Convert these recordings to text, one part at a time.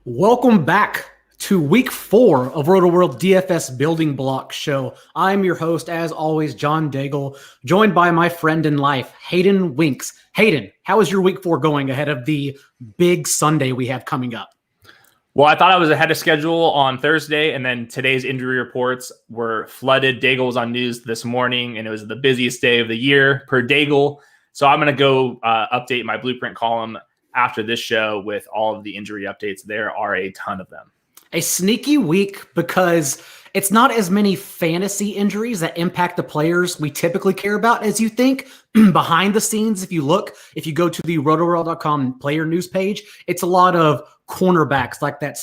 Welcome back to week 4 of Roto-World DFS Building Block Show. I'm your host, as always, John Daigle, joined by my friend in life, Hayden Winks. Hayden, how is your week 4 going ahead of the big Sunday we have coming up? Well, I thought I was ahead of schedule on Thursday, and then today's injury reports were flooded. Daigle was on news this morning, and it was the busiest day of the year per Daigle. So I'm going to go update my blueprint column after this show with all of the injury updates. There are a ton of them. A sneaky week because it's not as many fantasy injuries that impact the players we typically care about as you think. Behind the scenes, if you go to the rotoworld.com player news page, it's a lot of cornerbacks like that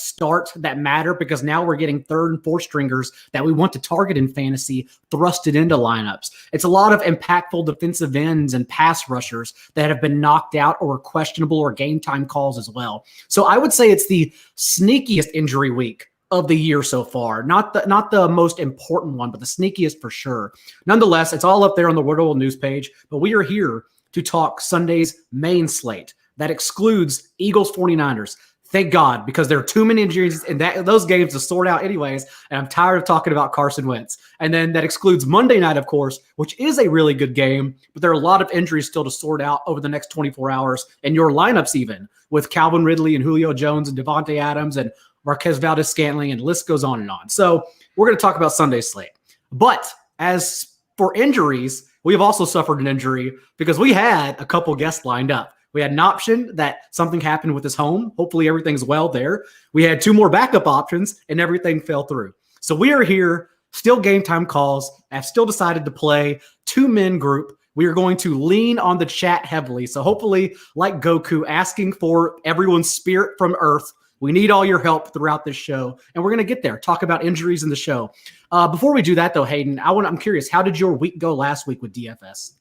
that matter because now we're getting third and fourth stringers that we want to target in fantasy thrusted into lineups. It's a lot of impactful defensive ends and pass rushers that have been knocked out or questionable or game time calls as well. So I would say it's the sneakiest injury week of the year so far. Not the most important one, but the sneakiest for sure. Nonetheless, it's all up there on the Roto news page, but we are here to talk Sunday's main slate. That excludes Eagles 49ers. Thank God, because there are too many injuries in those games to sort out anyways, and I'm tired of talking about Carson Wentz. And then that excludes Monday night, of course, which is a really good game, but there are a lot of injuries still to sort out over the next 24 hours, and your lineups even, with Calvin Ridley and Julio Jones and Devontae Adams and Marquez Valdez-Scantling, and the list goes on and on. So we're going to talk about Sunday's slate. But as for injuries, we have also suffered an injury because we had a couple guests lined up. We had an option that something happened with his home. Hopefully everything's well there. We had 2 more backup options, and everything fell through. So we are here, still game time calls. I've still decided to play 2-man group. We are going to lean on the chat heavily. So hopefully, like Goku, asking for everyone's spirit from Earth, we need all your help throughout this show, and we're going to get there, talk about injuries in the show. Before we do that, though, Hayden, I'm curious, how did your week go last week with DFS?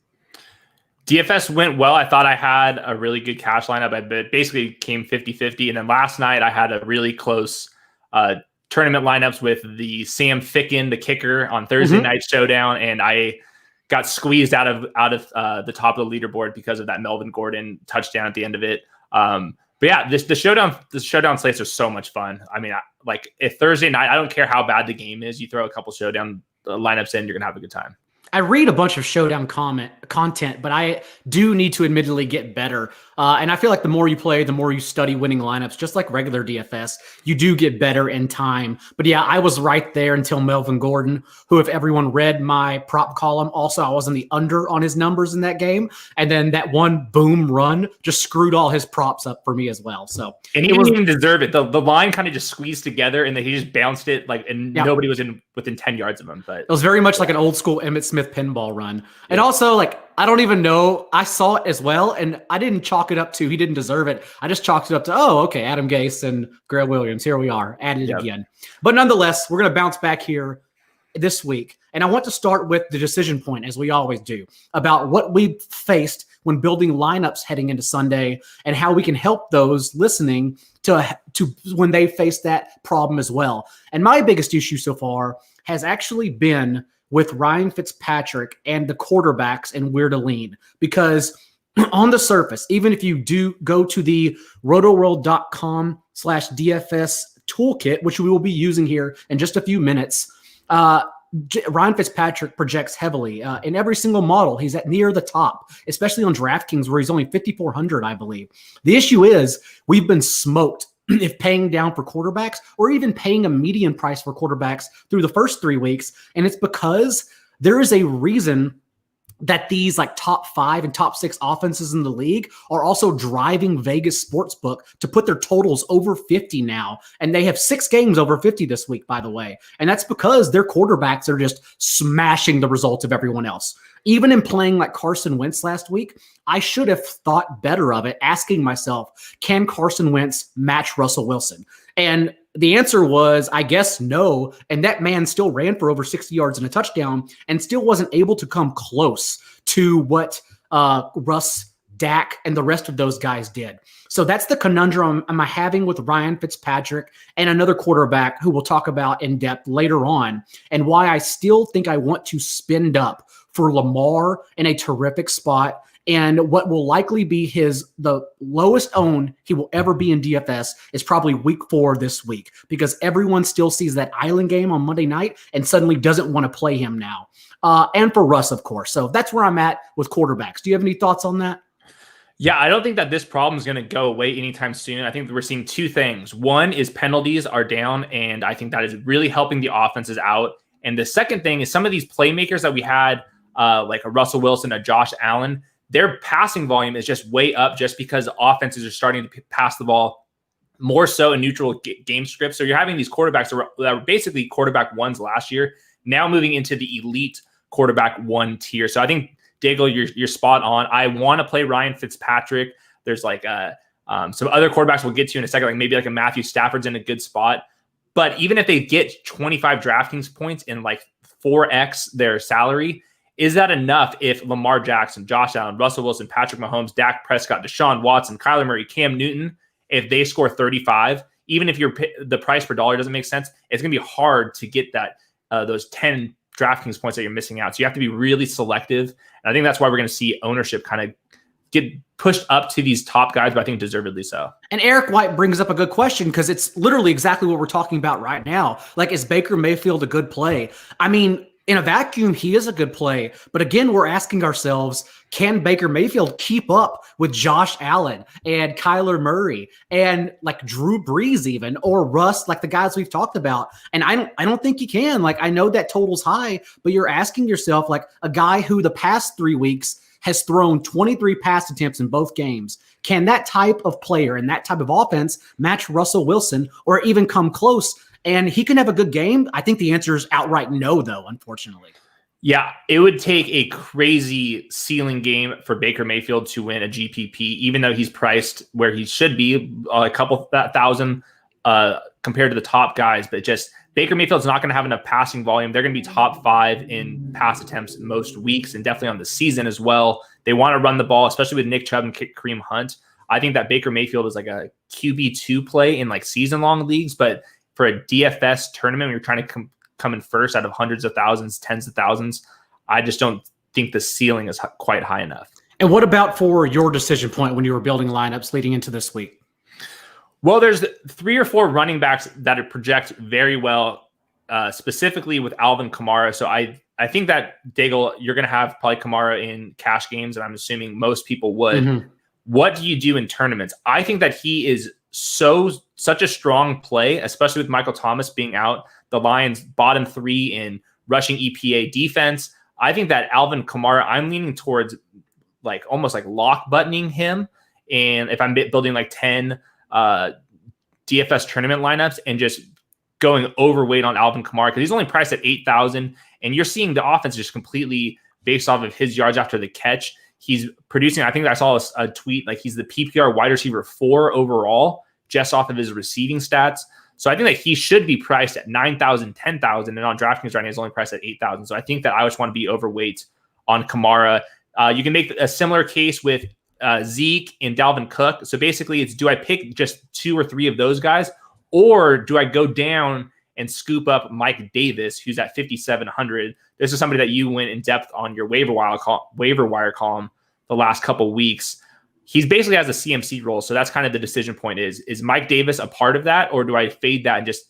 DFS went well. I thought I had a really good cash lineup. I basically came 50-50, and then last night I had a really close tournament lineups with the Sam Ficken, the kicker, on Thursday night showdown, and I got squeezed out of the top of the leaderboard because of that Melvin Gordon touchdown at the end of it. But yeah, the showdown slates are so much fun. I mean, if Thursday night, I don't care how bad the game is, you throw a couple showdown lineups in, you're gonna have a good time. I read a bunch of showdown content, but I do need to admittedly get better. And I feel like the more you play, the more you study winning lineups, just like regular DFS, you do get better in time. But yeah, I was right there until Melvin Gordon, who, if everyone read my prop column, also I was in the under on his numbers in that game. And then that one boom run just screwed all his props up for me as well. So and he didn't even deserve it. The line kind of just squeezed together, and then he just bounced it nobody was within 10 yards of him. But it was very much like an old school Emmitt Smith pinball run. And also, I don't even know. I saw it as well, and I didn't chalk it up to he didn't deserve it. I just chalked it up to, okay, Adam Gase and Garrett Williams. Here we are, added again. But nonetheless, we're going to bounce back here this week. And I want to start with the decision point, as we always do, about what we faced when building lineups heading into Sunday and how we can help those listening to when they face that problem as well. And my biggest issue so far has actually been with Ryan Fitzpatrick and the quarterbacks and where to lean. Because on the surface, even if you do go to the rotoworld.com/DFS toolkit, which we will be using here in just a few minutes, Ryan Fitzpatrick projects heavily in every single model. He's at near the top, especially on DraftKings where he's only 5,400, I believe. The issue is we've been smoked if paying down for quarterbacks or even paying a median price for quarterbacks through the first 3 weeks. And it's because there is a reason that these top 5 and top 6 offenses in the league are also driving Vegas Sportsbook to put their totals over 50 now. And they have 6 games over 50 this week, by the way. And that's because their quarterbacks are just smashing the results of everyone else. Even in playing like Carson Wentz last week, I should have thought better of it, asking myself, can Carson Wentz match Russell Wilson? And the answer was, I guess, no. And that man still ran for over 60 yards and a touchdown and still wasn't able to come close to what Russ, Dak, and the rest of those guys did. So that's the conundrum I'm having with Ryan Fitzpatrick and another quarterback who we'll talk about in depth later on, and why I still think I want to spend up for Lamar in a terrific spot And what will likely be the lowest own he will ever be in DFS is probably week 4 this week, because everyone still sees that island game on Monday night and suddenly doesn't want to play him now. And for Russ, of course. So that's where I'm at with quarterbacks. Do you have any thoughts on that? Yeah, I don't think that this problem is going to go away anytime soon. I think we're seeing two things. One is penalties are down, and I think that is really helping the offenses out. And the second thing is some of these playmakers that we had, like a Russell Wilson, a Josh Allen, their passing volume is just way up just because offenses are starting to pass the ball more so in neutral game scripts. So you're having these quarterbacks that were basically quarterback ones last year, now moving into the elite quarterback one tier. So I think, Daigle, you're spot on. I want to play Ryan Fitzpatrick. There's like some other quarterbacks we'll get to in a second, like maybe like a Matthew Stafford's in a good spot. But even if they get 25 DraftKings points and like 4x their salary, is that enough if Lamar Jackson, Josh Allen, Russell Wilson, Patrick Mahomes, Dak Prescott, Deshaun Watson, Kyler Murray, Cam Newton, if they score 35, even if the price per dollar doesn't make sense, it's going to be hard to get that those 10 DraftKings points that you're missing out. So you have to be really selective. And I think that's why we're going to see ownership kind of get pushed up to these top guys, but I think deservedly so. And Eric White brings up a good question, because it's literally exactly what we're talking about right now. Like, is Baker Mayfield a good play? I mean, in a vacuum, he is a good play. But again, we're asking ourselves, can Baker Mayfield keep up with Josh Allen and Kyler Murray and like Drew Brees even, or Russ, like the guys we've talked about? And I don't think he can. Like, I know that total's high, but you're asking yourself, like, a guy who the past 3 weeks has thrown 23 pass attempts in both games. Can that type of player and that type of offense match Russell Wilson or even come close? And he can have a good game. I think the answer is outright no, though, unfortunately. Yeah, it would take a crazy ceiling game for Baker Mayfield to win a GPP, even though he's priced where he should be, a couple thousand compared to the top guys. But just Baker Mayfield's not going to have enough passing volume. They're going to be top 5 in pass attempts most weeks and definitely on the season as well. They want to run the ball, especially with Nick Chubb and Kareem Hunt. I think that Baker Mayfield is like a QB2 play in like season-long leagues, but for a DFS tournament, you're trying to come in first out of hundreds of thousands, tens of thousands. I just don't think the ceiling is quite high enough. And what about for your decision point when you were building lineups leading into this week? Well, there's 3 or 4 running backs that project very well, specifically with Alvin Kamara. So I think that, Daigle, you're going to have probably Kamara in cash games, and I'm assuming most people would. Mm-hmm. What do you do in tournaments? I think that he is such a strong play, especially with Michael Thomas being out. The Lions bottom 3 in rushing EPA defense. I think that Alvin Kamara, I'm leaning towards like almost like lock buttoning him. And if I'm building like 10 DFS tournament lineups and just going overweight on Alvin Kamara, because he's only priced at 8,000, and you're seeing the offense just completely based off of his yards after the catch. He's producing, I think I saw a tweet, like he's the PPR wide receiver 4 overall, just off of his receiving stats. So I think that he should be priced at 9,000, 10,000, and on DraftKings right now he's only priced at 8,000. So I think that I just want to be overweight on Kamara. You can make a similar case with Zeke and Dalvin Cook. So basically it's, do I pick just 2 or 3 of those guys, or do I go down and scoop up Mike Davis, who's at 5,700? This is somebody that you went in depth on your waiver wire column the last couple weeks. He's basically has a CMC role. So that's kind of the decision point is Mike Davis a part of that, or do I fade that and just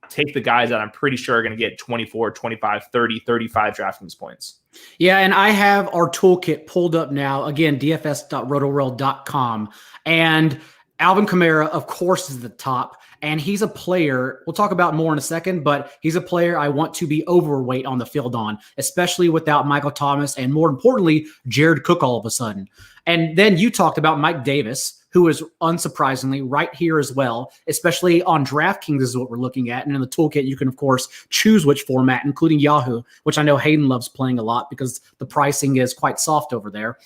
take the guys that I'm pretty sure are going to get 24, 25, 30, 35 DraftKings points? Yeah, and I have our toolkit pulled up now. Again, dfs.rotoworld.com. And Alvin Kamara, of course, is the top. And he's a player we'll talk about more in a second, but he's a player I want to be overweight on the field on, especially without Michael Thomas and, more importantly, Jared Cook all of a sudden. And then you talked about Mike Davis, who is unsurprisingly right here as well, especially on DraftKings is what we're looking at. And in the toolkit, you can, of course, choose which format, including Yahoo, which I know Hayden loves playing a lot because the pricing is quite soft over there.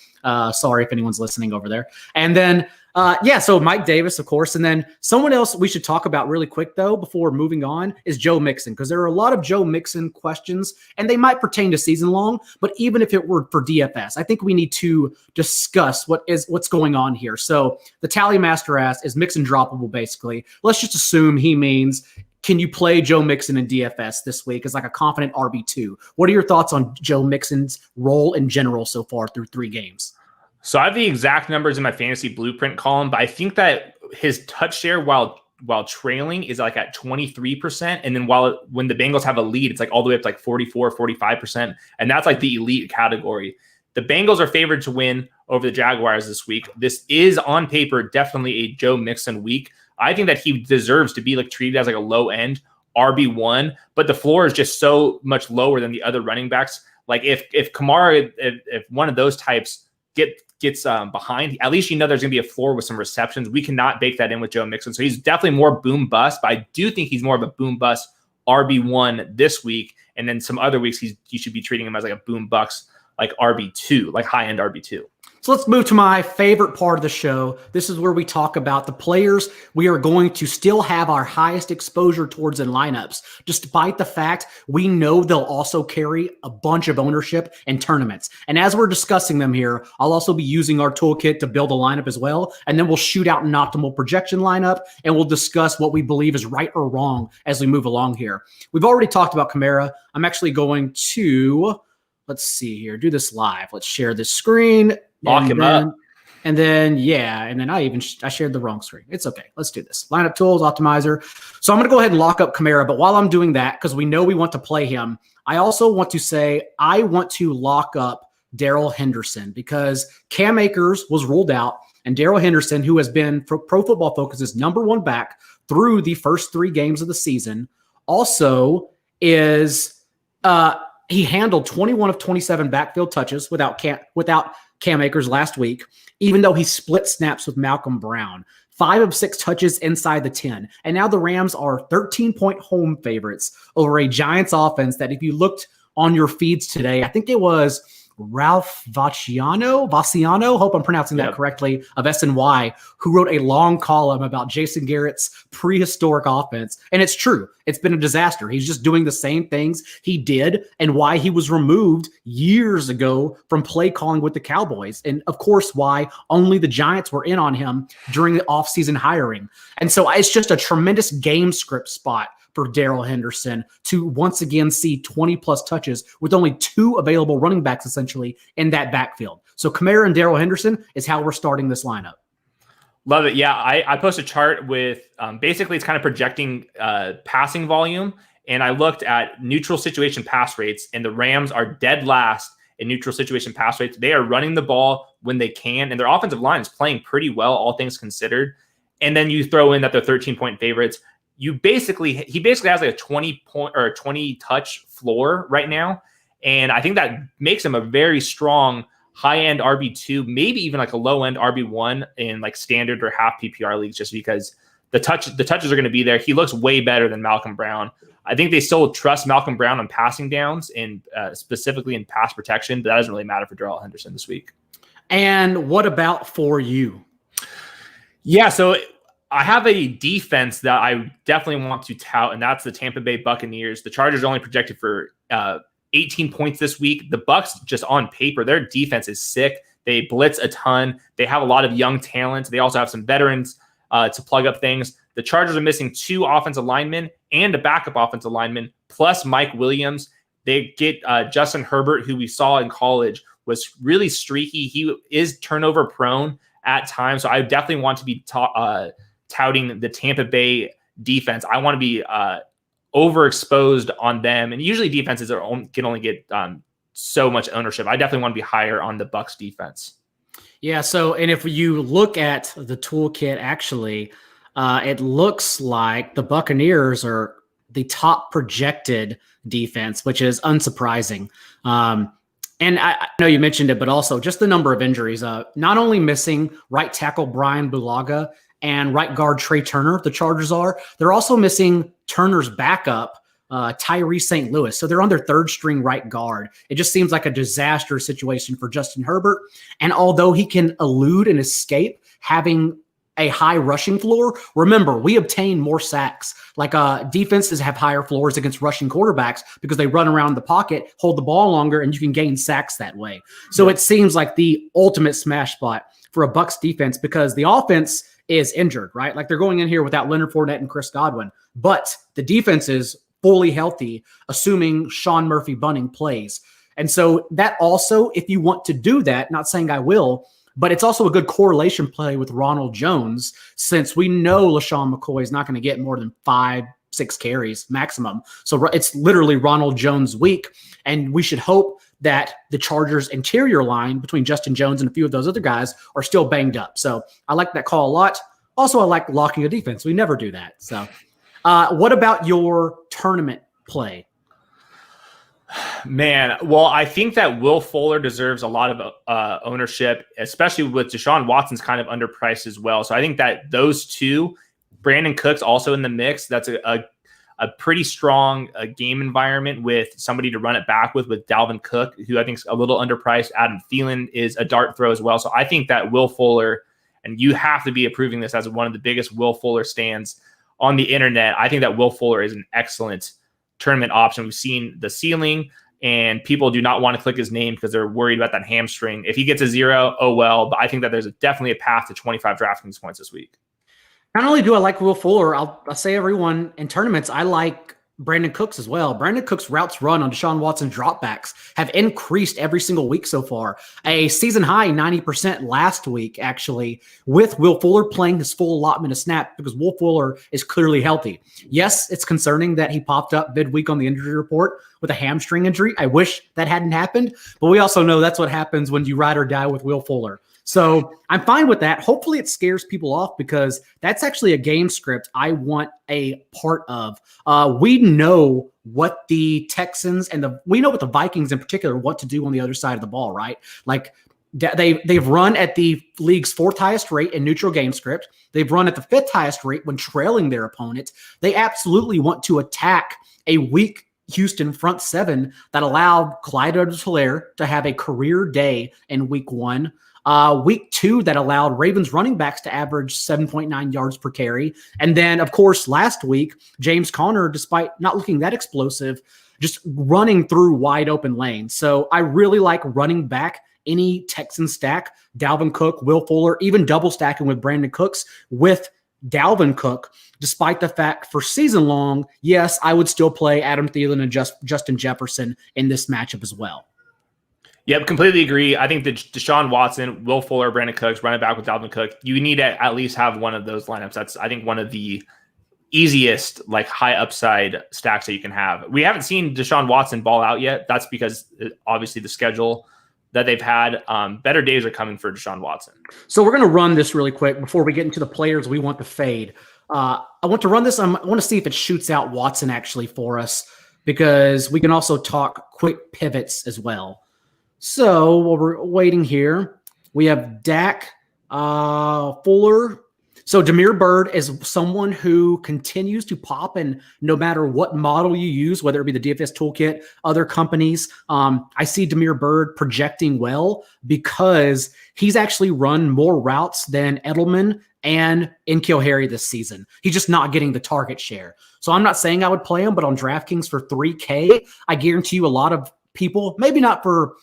Sorry if anyone's listening over there. And then, so Mike Davis, of course. And then someone else we should talk about really quick, though, before moving on is Joe Mixon, because there are a lot of Joe Mixon questions, and they might pertain to season long. But even if it were for DFS, I think we need to discuss what's going on here. So the tally master asks, is Mixon droppable, basically? Let's just assume he means, can you play Joe Mixon in DFS this week as like a confident RB2? What are your thoughts on Joe Mixon's role in general so far through 3 games? So I have the exact numbers in my fantasy blueprint column, but I think that his touch share while trailing is like at 23%. And then when the Bengals have a lead, it's like all the way up to like 44, 45%. And that's like the elite category. The Bengals are favored to win over the Jaguars this week. This is on paper definitely a Joe Mixon week. I think that he deserves to be like treated as like a low end RB1, but the floor is just so much lower than the other running backs. Like if Kamara, if one of those types gets behind, at least there's going to be a floor with some receptions. We cannot bake that in with Joe Mixon. So he's definitely more boom bust, but I do think he's more of a boom bust RB1 this week. And then some other weeks, you should be treating him as like a boom bust, like RB2, like high end RB2. So let's move to my favorite part of the show. This is where we talk about the players we are going to still have our highest exposure towards in lineups, despite the fact we know they'll also carry a bunch of ownership in tournaments. And as we're discussing them here, I'll also be using our toolkit to build a lineup as well. And then we'll shoot out an optimal projection lineup, and we'll discuss what we believe is right or wrong as we move along here. We've already talked about Kamara. I'm actually going to, let's see here, do this live. Let's share this screen. Lock him up. And then I shared the wrong screen. It's okay. Let's do this. Lineup tools, optimizer. So I'm going to go ahead and lock up Kamara. But while I'm doing that, because we know we want to play him, I also want to say I want to lock up Darrell Henderson because Cam Akers was ruled out. And Darrell Henderson, who has been Pro Football Focus's #1 back through the first 3 games of the season, also is he handled 21 of 27 backfield touches without Cam Akers last week, even though he split snaps with Malcolm Brown. 5 of 6 touches inside the 10. And now the Rams are 13-point home favorites over a Giants offense that if you looked on your feeds today, I think it was Ralph Vaciano, hope I'm pronouncing that correctly, of SNY, who wrote a long column about Jason Garrett's prehistoric offense. And it's true. It's been a disaster. He's just doing the same things he did and why he was removed years ago from play calling with the Cowboys. And of course, why only the Giants were in on him during the offseason hiring. And so it's just a tremendous game script spot for Darrell Henderson to once again see 20-plus touches with only 2 available running backs essentially in that backfield. So Kamara and Darrell Henderson is how we're starting this lineup. Love it. Yeah, I posted a chart with basically it's kind of projecting passing volume. And I looked at neutral situation pass rates, and the Rams are dead last in neutral situation pass rates. They are running the ball when they can, and their offensive line is playing pretty well, all things considered. And then you throw in that they're 13-point favorites. He basically has like a 20-point or a 20-touch floor right now. And I think that makes him a very strong high-end RB2, maybe even like a low-end RB1 in like standard or half PPR leagues, just because the touches are going to be there. He looks way better than Malcolm Brown. I think they still trust Malcolm Brown on passing downs and specifically in pass protection, but that doesn't really matter for Darrell Henderson this week. And what about for you? Yeah, so I have a defense that I definitely want to tout, and that's the Tampa Bay Buccaneers. The Chargers are only projected for 18 points this week. The Bucs, just on paper, their defense is sick. They blitz a ton. They have a lot of young talent. They also have some veterans to plug up things. The Chargers are missing 2 offensive linemen and a backup offensive lineman, plus Mike Williams. They get Justin Herbert, who we saw in college was really streaky. He is turnover prone at times, so I definitely want to be touting the Tampa Bay defense. I want to be overexposed on them, and usually defenses can only get so much ownership. I definitely want to be higher on the Bucs defense. Yeah. So, and if you look at the toolkit, actually, it looks like the Buccaneers are the top projected defense, which is unsurprising. And I know you mentioned it, but also just the number of injuries. Not only missing right tackle Brian Bulaga and right guard Trey Turner, the Chargers are, they're also missing Turner's backup, Tyree St. Louis. So they're on their 3rd string right guard. It just seems like a disastrous situation for Justin Herbert. And although he can elude and escape having a high rushing floor, remember, we obtain more sacks. Like defenses have higher floors against rushing quarterbacks because they run around the pocket, hold the ball longer, and you can gain sacks that way. So it seems like the ultimate smash spot for a Bucs defense because the offense is injured, right? Like they're going in here without Leonard Fournette and Chris Godwin, but the defense is fully healthy, assuming Sean Murphy Bunting plays. And so that also, if you want to do that, not saying I will, but it's also a good correlation play with Ronald Jones, since we know LaShawn McCoy is not going to get more than 5-6 carries maximum. So it's literally Ronald Jones week, and we should hope that the Chargers interior line between Justin Jones and a few of those other guys are still banged up. So I like that call a lot. Also, I like locking a defense. We never do that. So what about your tournament play? Man, well, I think that Will Fuller deserves a lot of ownership, especially with Deshaun Watson's kind of underpriced as well. So I think that those two, Brandon Cooks also in the mix, that's a pretty strong game environment with somebody to run it back with Dalvin Cook, who I think is a little underpriced. Adam Thielen is a dart throw as well. So I think that Will Fuller, and you have to be approving this as one of the biggest Will Fuller stands on the internet, I think that Will Fuller is an excellent tournament option. We've seen the ceiling, and people do not want to click his name because they're worried about that hamstring. If he gets a 0, oh well, but I think that there's definitely a path to 25 DraftKings points this week. Not only do I like Will Fuller, I'll say everyone in tournaments, I like Brandon Cooks as well. Brandon Cooks' routes run on Deshaun Watson dropbacks have increased every single week so far. A season high 90% last week, actually, with Will Fuller playing his full allotment of snap, because Will Fuller is clearly healthy. Yes, it's concerning that he popped up midweek on the injury report with a hamstring injury. I wish that hadn't happened, but we also know that's what happens when you ride or die with Will Fuller. So I'm fine with that. Hopefully it scares people off, because that's actually a game script I want a part of. We know what the Texans and we know what the Vikings in particular want to do on the other side of the ball, right? Like they've run at the league's 4th highest rate in neutral game script. They've run at the 5th highest rate when trailing their opponent. They absolutely want to attack a weak Houston front seven that allowed Clyde Edwards-Helaire to have a career day in week 1. Week 2 that allowed Ravens running backs to average 7.9 yards per carry. And then, of course, last week, James Conner, despite not looking that explosive, just running through wide open lanes. So I really like running back any Texan stack, Dalvin Cook, Will Fuller, even double stacking with Brandon Cooks with Dalvin Cook, despite the fact for season long, yes, I would still play Adam Thielen and Justin Jefferson in this matchup as well. Yep, completely agree. I think that Deshaun Watson, Will Fuller, Brandon Cooks, running back with Dalvin Cook, you need to at least have one of those lineups. That's, I think, one of the easiest, like, high upside stacks that you can have. We haven't seen Deshaun Watson ball out yet. That's because obviously the schedule that they've had, better days are coming for Deshaun Watson. So we're going to run this really quick before we get into the players we want to fade. I want to run this. I want to see if it shoots out Watson actually for us, because we can also talk quick pivots as well. So while we're waiting here, we have Dak, Fuller. So Damiere Byrd is someone who continues to pop, and no matter what model you use, whether it be the DFS toolkit, other companies, I see Damiere Byrd projecting well because he's actually run more routes than Edelman and N'Keal Harry this season. He's just not getting the target share. So I'm not saying I would play him, but on DraftKings for $3K, I guarantee you a lot of people, maybe not for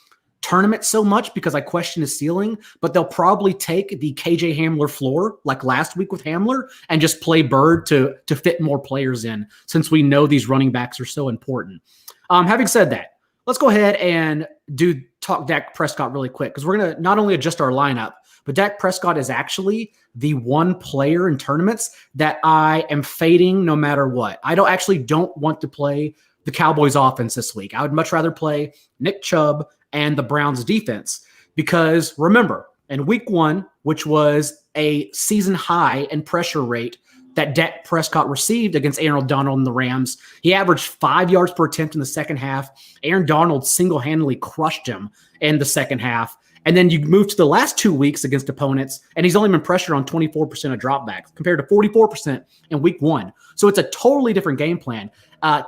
tournament so much because I question his ceiling, but they'll probably take the KJ Hamler floor like last week with Hamler and just play Bird to fit more players in, since we know these running backs are so important. Having said that, let's go ahead and talk Dak Prescott really quick, because we're going to not only adjust our lineup, but Dak Prescott is actually the one player in tournaments that I am fading no matter what. I don't want to play the Cowboys offense this week. I would much rather play Nick Chubb and the Browns defense, because remember, in week 1, which was a season high in pressure rate that Dak Prescott received against Aaron Donald and the Rams, he averaged 5 yards per attempt in the second half. Aaron Donald single-handedly crushed him in the second half. And then you move to the last 2 weeks against opponents, and he's only been pressured on 24% of dropbacks compared to 44% in week 1. So it's a totally different game plan.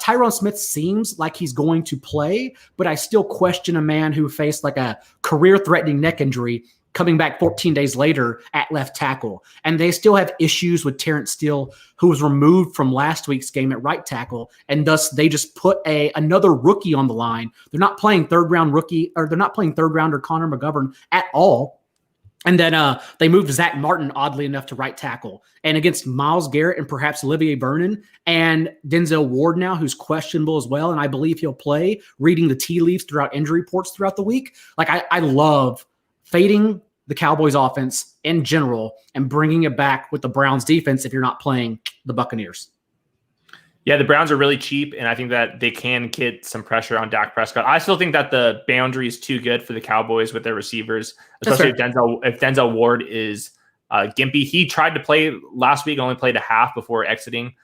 Tyrone Smith seems like he's going to play, but I still question a man who faced like a career-threatening neck injury coming back 14 days later at left tackle. And they still have issues with Terrence Steele, who was removed from last week's game at right tackle. And thus they just put another rookie on the line. They're not playing third rounder Connor McGovern at all. And then they moved Zach Martin, oddly enough, to right tackle. And against Myles Garrett and perhaps Olivier Vernon and Denzel Ward now, who's questionable as well, and I believe he'll play, reading the tea leaves throughout injury reports throughout the week. Like, I love fading the Cowboys offense in general and bringing it back with the Browns defense if you're not playing the Buccaneers. Yeah, the Browns are really cheap, and I think that they can get some pressure on Dak Prescott. I still think that the boundary is too good for the Cowboys with their receivers, especially if Denzel Ward is gimpy. He tried to play last week, only played a half before exiting.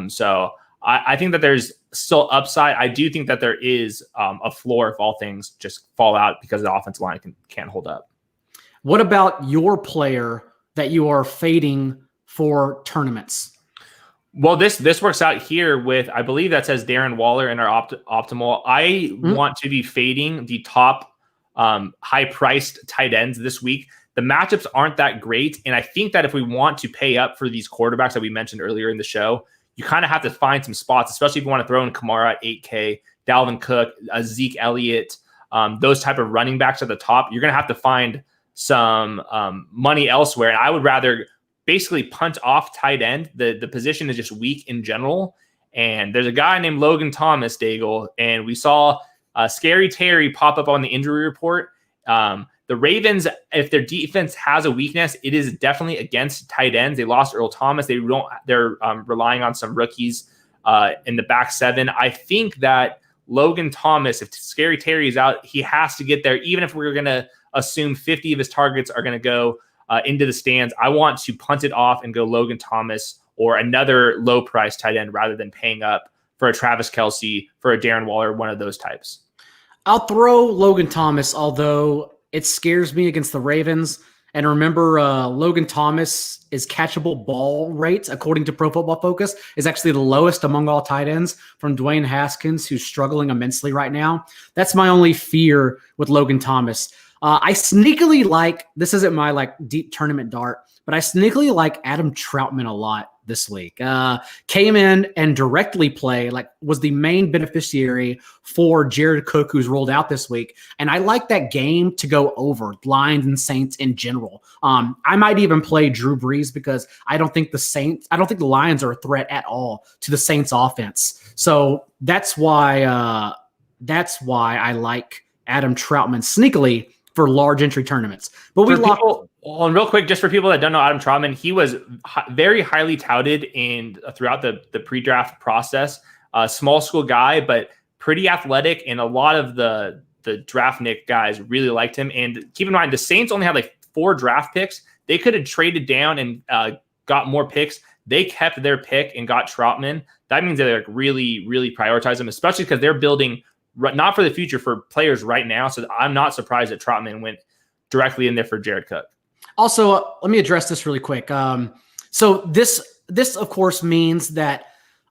So I think that there's still upside. I do think that there is a floor if all things just fall out because the offensive line can't hold up. What about your player that you are fading for tournaments? Well, this works out here with, I believe that says Darren Waller in our optimal. I want to be fading the top high-priced tight ends this week. The matchups aren't that great, and I think that if we want to pay up for these quarterbacks that we mentioned earlier in the show, you kind of have to find some spots, especially if you want to throw in Kamara at 8K, Dalvin Cook, Zeke Elliott, those type of running backs at the top. You're going to have to find some money elsewhere, and I would rather basically punt off tight end. The position is just weak in general. And there's a guy named Logan Thomas, Daigle, and we saw Scary Terry pop up on the injury report. The Ravens, if their defense has a weakness, it is definitely against tight ends. They lost Earl Thomas. They're relying on some rookies in the back seven. I think that Logan Thomas, if Scary Terry is out, he has to get there. Even if we're going to assume 50 of his targets are going to go into the stands, I want to punt it off and go Logan Thomas or another low-price tight end rather than paying up for a Travis Kelce, for a Darren Waller, one of those types. I'll throw Logan Thomas, although it scares me against the Ravens. And remember, Logan Thomas' catchable ball rate, according to Pro Football Focus, is actually the lowest among all tight ends from Dwayne Haskins, who's struggling immensely right now. That's my only fear with Logan Thomas. I sneakily like, this isn't my deep tournament dart, but I sneakily like Adam Troutman a lot this week. Came in and directly was the main beneficiary for Jared Cook, who's rolled out this week. And I like that game to go over Lions and Saints in general. I might even play Drew Brees because I don't think the Lions are a threat at all to the Saints offense. So that's why I like Adam Troutman sneakily for large entry tournaments. But and real quick, just for people that don't know Adam Troutman, he was very highly touted throughout the pre-draft process. Small school guy, but pretty athletic, and a lot of the draft nick guys really liked him. And keep in mind, the Saints only had 4 draft picks. They could have traded down and got more picks. They kept their pick and got Troutman. That means they really, really prioritize him, especially because they're building not for the future, for players right now. So I'm not surprised that Troutman went directly in there for Jared Cook. Also, let me address this really quick. So this of course means that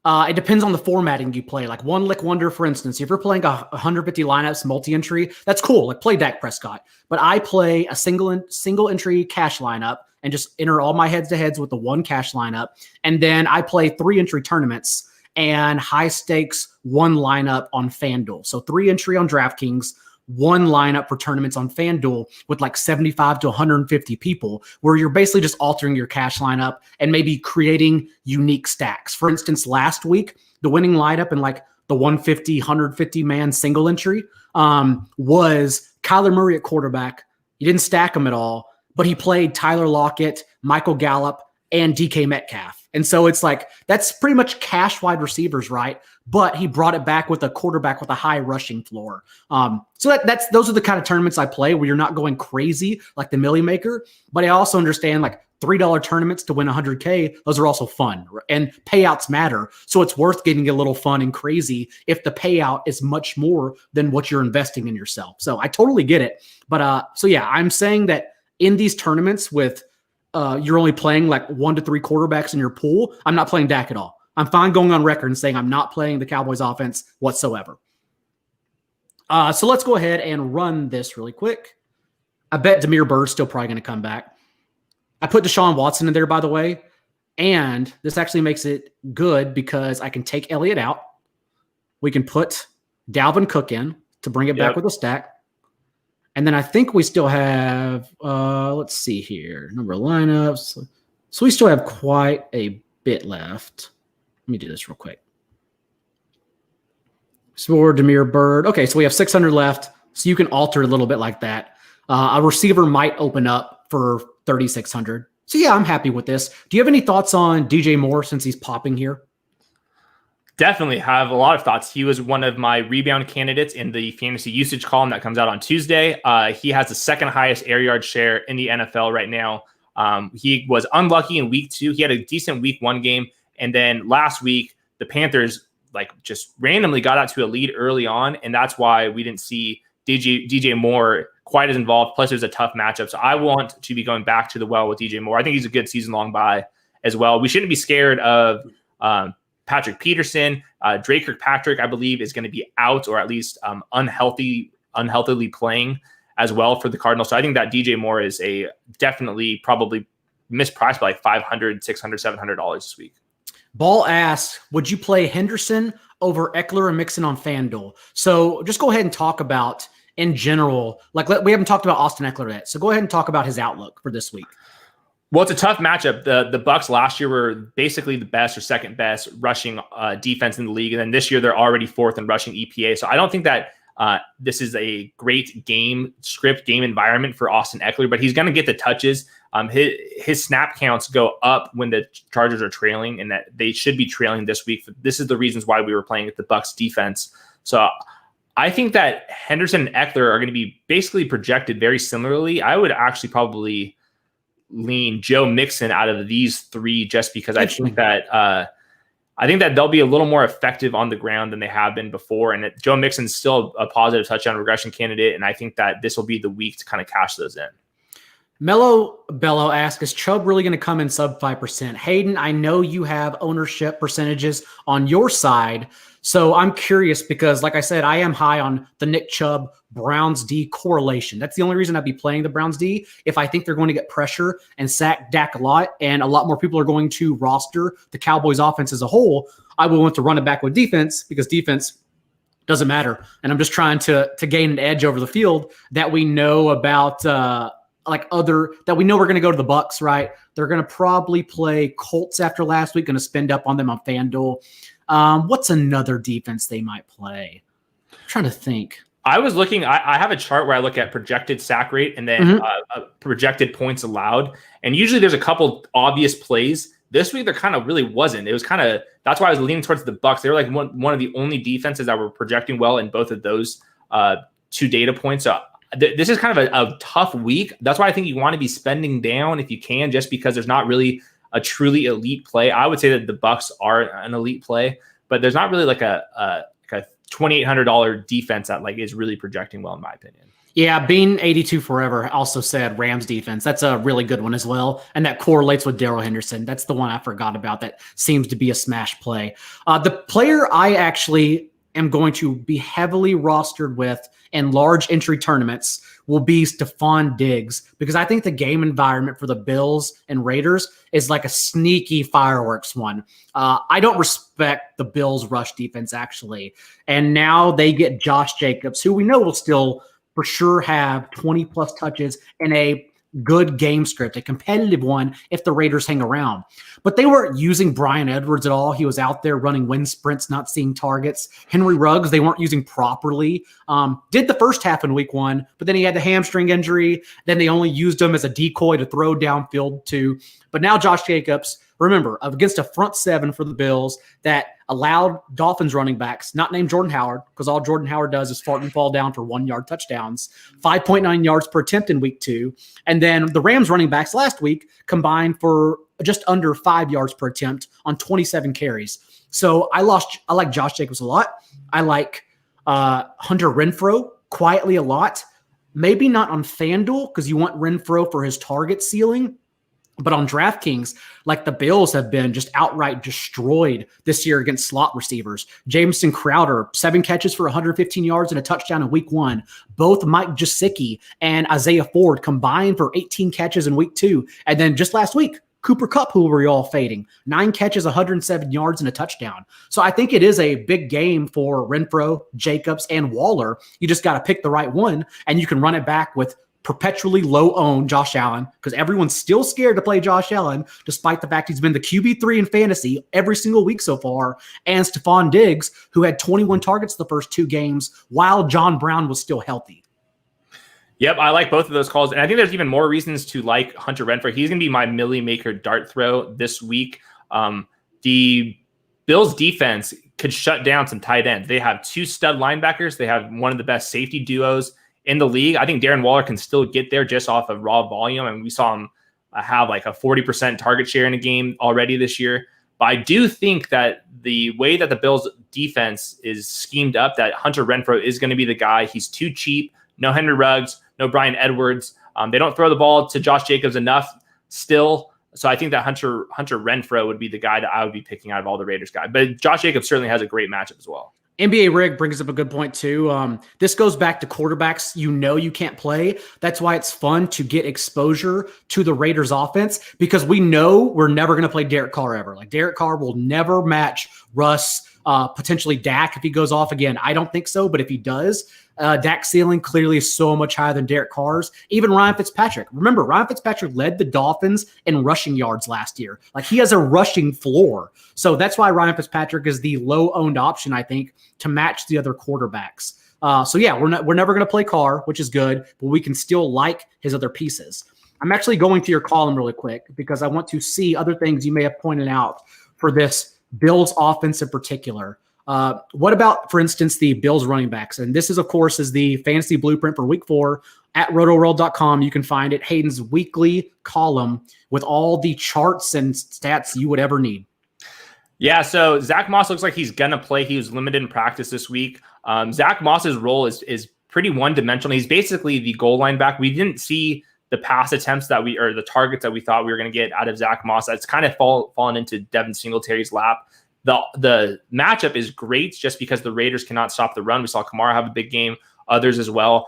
it depends on the formatting you play. Like One Lick Wonder, for instance, if you're playing 150 lineups multi-entry, that's cool. Play Dak Prescott. But I play a single entry cash lineup and just enter all my heads-to-heads with the one cash lineup. And then I play 3 entry tournaments and high stakes 1 lineup on FanDuel. So 3 entry on DraftKings, 1 lineup for tournaments on FanDuel with 75 to 150 people, where you're basically just altering your cash lineup and maybe creating unique stacks. For instance, last week, the winning lineup in the 150, 150 man single entry was Kyler Murray at quarterback. You didn't stack him at all, but he played Tyler Lockett, Michael Gallup, and DK Metcalf. And so it's that's pretty much cash wide receivers, right? But he brought it back with a quarterback with a high rushing floor. So those are the kind of tournaments I play where you're not going crazy like the Millie Maker. But I also understand $3 tournaments to win 100K. Those are also fun, and payouts matter. So it's worth getting a little fun and crazy if the payout is much more than what you're investing in yourself. So I totally get it. But so yeah, I'm saying that in these tournaments with you're only playing 1 to 3 quarterbacks in your pool, I'm not playing Dak at all. I'm fine going on record and saying I'm not playing the Cowboys offense whatsoever. So let's go ahead and run this really quick. I bet Damiere Byrd's still probably going to come back. I put Deshaun Watson in there, by the way, and this actually makes it good because I can take Elliott out. We can put Dalvin Cook in to bring it back with a stack. And then I think we still have, let's see here, number of lineups. So we still have quite a bit left. Let me do this real quick. So Damiere Byrd. Okay, so we have 600 left. So you can alter a little bit like that. A receiver might open up for 3,600. So yeah, I'm happy with this. Do you have any thoughts on DJ Moore since he's popping here? Definitely have a lot of thoughts. He was one of my rebound candidates in the fantasy usage column that comes out on Tuesday. He has the second highest air yard share in the NFL right now. He was unlucky in week 2. He had a decent week 1 game. And then last week, the Panthers just randomly got out to a lead early on. And that's why we didn't see DJ Moore quite as involved. Plus, it was a tough matchup. So I want to be going back to the well with DJ Moore. I think he's a good season-long buy as well. We shouldn't be scared of Patrick Peterson. Drake Kirkpatrick, I believe, is going to be out or at least unhealthily playing as well for the Cardinals. So I think that DJ Moore is definitely probably mispriced by $500, $600, $700 this week. Ball asks, would you play Henderson over Eckler and Mixon on FanDuel? So just go ahead and talk about, in general, we haven't talked about Austin Eckler yet. So go ahead and talk about his outlook for this week. Well, it's a tough matchup. The Bucs last year were basically the best or second best rushing defense in the league. And then this year they're already 4th in rushing EPA. So I don't think that this is a great game environment for Austin Eckler, but he's going to get the touches. His snap counts go up when the Chargers are trailing, and that they should be trailing this week. This is the reasons why we were playing with the Bucs defense. So I think that Henderson and Eckler are going to be basically projected very similarly. I would actually probably lean Joe Mixon out of these 3 just because I think that they'll be a little more effective on the ground than they have been before. And Joe Mixon's still a positive touchdown regression candidate, and I think that this will be the week to kind of cash those in. Mello Bello asks, is Chubb really going to come in sub 5%? Hayden, I know you have ownership percentages on your side, so I'm curious because, like I said, I am high on the Nick Chubb Browns D correlation. That's the only reason I'd be playing the Browns D. If I think they're going to get pressure and sack Dak a lot, and a lot more people are going to roster the Cowboys offense as a whole, I will want to run it back with defense because defense doesn't matter. And I'm just trying to gain an edge over the field that we know about that we know we're going to go to the Bucs, right? They're going to probably play Colts after last week, going to spend up on them on FanDuel. What's another defense they might play? I'm trying to think. I was looking, I have a chart where I look at projected sack rate and then projected points allowed. And usually there's a couple obvious plays. This week there kind of really wasn't. It was kind of, that's why I was leaning towards the Bucs. They were like one of the only defenses that were projecting well in both of those 2 data points. So this is kind of a tough week. That's why I think you want to be spending down if you can, just because there's not really a truly elite play. I would say that the Bucs are an elite play, but there's not really like a $2,800 defense that is really projecting well, in my opinion. Yeah, Bean 82 Forever also said Rams defense. That's a really good one as well, and that correlates with Daryl Henderson. That's the one I forgot about that seems to be a smash play. The player I actually am going to be heavily rostered with in large entry tournaments will be Stephon Diggs, because I think the game environment for the Bills and Raiders is like a sneaky fireworks one. I don't respect the Bills rush defense, actually. And now they get Josh Jacobs, who we know will still for sure have 20-plus touches in a good game script, a competitive one if the Raiders hang around. But they weren't using Bryan Edwards at all. He was out there running wind sprints, not seeing targets. Henry Ruggs, they weren't using properly. Did the first half in week 1, but then he had the hamstring injury. Then they only used him as a decoy to throw downfield to. But now Josh Jacobs, remember, against a front 7 for the Bills that allowed Dolphins running backs, not named Jordan Howard, because all Jordan Howard does is fart and fall down for 1-yard touchdowns, 5.9 yards per attempt in week 2. And then the Rams running backs last week combined for just under 5 yards per attempt on 27 carries. So I like Josh Jacobs a lot. I like Hunter Renfrow quietly a lot. Maybe not on FanDuel because you want Renfrow for his target ceiling. But on DraftKings, the Bills have been just outright destroyed this year against slot receivers. Jamison Crowder, 7 catches for 115 yards and a touchdown in week 1. Both Mike Gesicki and Isaiah Ford combined for 18 catches in week 2. And then just last week, Cooper Kupp, who were all fading, 9 catches, 107 yards and a touchdown. So I think it is a big game for Renfrow, Jacobs, and Waller. You just got to pick the right one, and you can run it back with perpetually low-owned Josh Allen, because everyone's still scared to play Josh Allen, despite the fact he's been the QB3 in fantasy every single week so far, and Stephon Diggs, who had 21 targets the first 2 games while John Brown was still healthy. Yep, I like both of those calls. And I think there's even more reasons to like Hunter Renfrow. He's going to be my Millie Maker dart throw this week. The Bills defense could shut down some tight ends. They have 2 stud linebackers. They have one of the best safety duos in the league. I think Darren Waller can still get there just off of raw volume. And we saw him have like a 40% target share in a game already this year. But I do think that the way that the Bills defense is schemed up, that Hunter Renfrow is going to be the guy. He's too cheap. No Henry Ruggs, no Bryan Edwards. They don't throw the ball to Josh Jacobs enough still. So I think that Hunter Renfrow would be the guy that I would be picking out of all the Raiders guys. But Josh Jacobs certainly has a great matchup as well. NBA Rig brings up a good point too. This goes back to quarterbacks you can't play. That's why it's fun to get exposure to the Raiders offense, because we know we're never going to play Derek Carr ever. Like Derek Carr will never match Russ, potentially Dak if he goes off again. I don't think so, but if he does, Dak's ceiling clearly is so much higher than Derek Carr's. Even Ryan Fitzpatrick. Remember, Ryan Fitzpatrick led the Dolphins in rushing yards last year. Like he has a rushing floor. So that's why Ryan Fitzpatrick is the low-owned option, I think, to match the other quarterbacks. So yeah, we're never going to play Carr, which is good, but we can still like his other pieces. I'm actually going to your column really quick because I want to see other things you may have pointed out for this Bills offense in particular. What about, for instance, the Bills running backs? And this is, of course, is the fantasy blueprint for week 4 at rotoworld.com. You can find it, Hayden's weekly column with all the charts and stats you would ever need. Yeah, so Zack Moss looks like he's going to play. He was limited in practice this week. Zack Moss's role is pretty one-dimensional. He's basically the goal line back. We didn't see the pass attempts or the targets that we thought we were going to get out of Zack Moss. That's kind of fallen into Devin Singletary's lap. The matchup is great just because the Raiders cannot stop the run. We saw Kamara have a big game, others as well.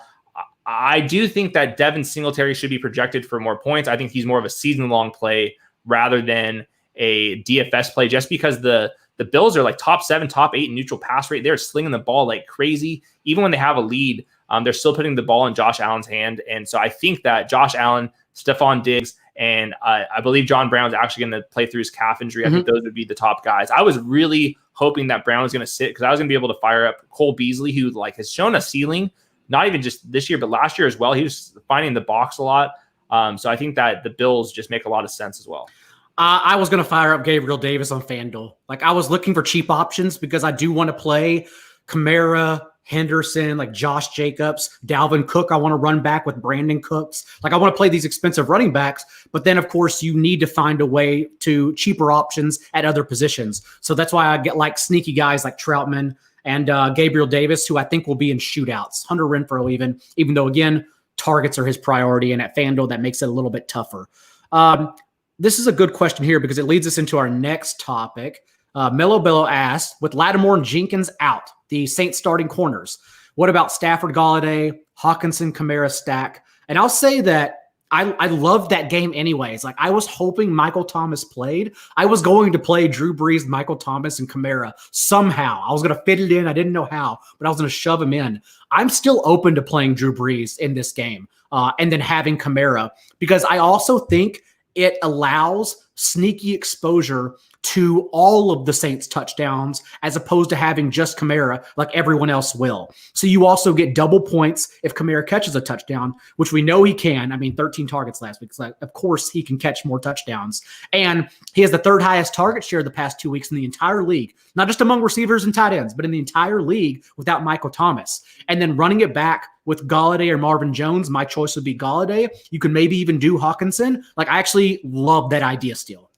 I do think that Devin Singletary should be projected for more points. I think he's more of a season-long play rather than a DFS play, just because the Bills are like top 7, top 8 in neutral pass rate. They're slinging the ball like crazy. Even when they have a lead, they're still putting the ball in Josh Allen's hand. And so I think that Josh Allen, Stephon Diggs, and I believe John Brown's actually going to play through his calf injury. I think those would be the top guys. I was really hoping that Brown was going to sit because I was going to be able to fire up Cole Beasley, who like has shown a ceiling, not even just this year, but last year as well. He was finding the box a lot. So I think that the Bills just make a lot of sense as well. I was going to fire up Gabriel Davis on FanDuel. Like I was looking for cheap options because I do want to play Kamara, Henderson, like Josh Jacobs, Dalvin Cook. I want to run back with Brandon Cooks. Like I want to play these expensive running backs, but then of course you need to find a way to cheaper options at other positions. So that's why I get like sneaky guys like Troutman and Gabriel Davis, who I think will be in shootouts. Hunter Renfrow even though again, targets are his priority. And at FanDuel, that makes it a little bit tougher. This is a good question here because it leads us into our next topic. Mello Bello asked, with Lattimore and Jenkins out, the Saints starting corners, what about Stafford, Golladay, Hawkinson, Kamara, Stack? And I'll say that I loved that game anyways. Like I was hoping Michael Thomas played. I was going to play Drew Brees, Michael Thomas, and Kamara somehow. I was going to fit it in. I didn't know how, but I was going to shove him in. I'm still open to playing Drew Brees in this game and then having Kamara because I also think it allows sneaky exposure to all of the Saints touchdowns as opposed to having just Kamara like everyone else will. So you also get double points if Kamara catches a touchdown, which we know he can. I mean, 13 targets last week. So of course, he can catch more touchdowns. And he has the 3rd highest target share the past 2 weeks in the entire league, not just among receivers and tight ends, but in the entire league without Michael Thomas. And then running it back with Golladay or Marvin Jones, my choice would be Golladay. You can maybe even do Hawkinson. Like I actually love that idea still.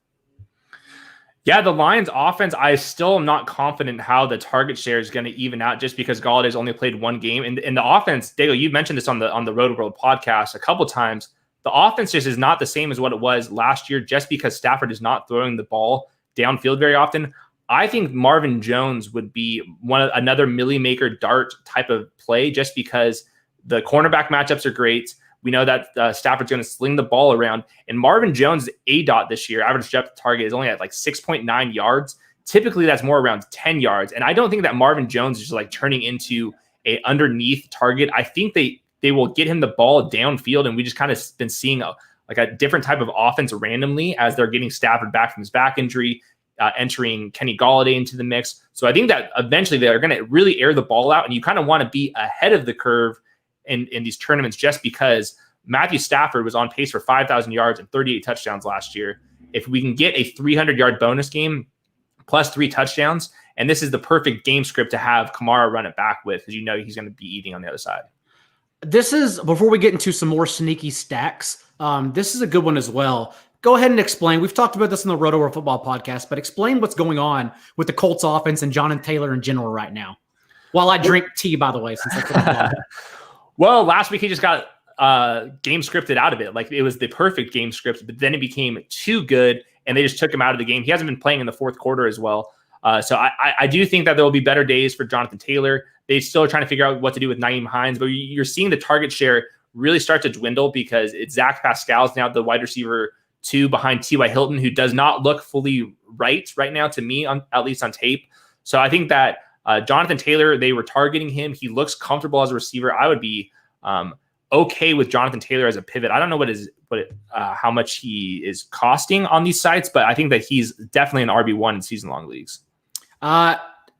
Yeah, the Lions offense, I still am not confident how the target share is going to even out just because Galladay's only played 1 game. And the offense, Daigle, you mentioned this on the Road World podcast a couple times. The offense just is not the same as what it was last year just because Stafford is not throwing the ball downfield very often. I think Marvin Jones would be another Millie Maker dart type of play just because the cornerback matchups are great. We know that Stafford's going to sling the ball around. And Marvin Jones' ADOT this year, average depth target, is only at like 6.9 yards. Typically, that's more around 10 yards. And I don't think that Marvin Jones is just like turning into a underneath target. I think they will get him the ball downfield. And we just kind of been seeing a different type of offense randomly as they're getting Stafford back from his back injury, entering Kenny Golladay into the mix. So I think that eventually they're going to really air the ball out. And you kind of want to be ahead of the curve in these tournaments just because Matthew Stafford was on pace for 5,000 yards and 38 touchdowns last year. If we can get a 300-yard bonus game plus 3 touchdowns, and this is the perfect game script to have Kamara run it back with, because he's going to be eating on the other side. This is, before we get into some more sneaky stacks, this is a good one as well. Go ahead and explain. We've talked about this in the Roto World Football podcast, but explain what's going on with the Colts offense and Jonathan Taylor in general right now. While I drink tea, by the way, since I Well, last week he just got game scripted out of it. Like, it was the perfect game script, but then it became too good and they just took him out of the game. He hasn't been playing in the fourth quarter as well. So I do think that there will be better days for Jonathan Taylor. They still are trying to figure out what to do with Nyheim Hines, but you're seeing the target share really start to dwindle because it's Zach Pascal's now the wide receiver 2 behind T.Y. Hilton, who does not look fully right now to me, at least on tape. So I think that Jonathan Taylor, they were targeting him. He looks comfortable as a receiver. I would be okay with Jonathan Taylor as a pivot. I don't know how much he is costing on these sites, but I think that he's definitely an RB1 in season-long leagues.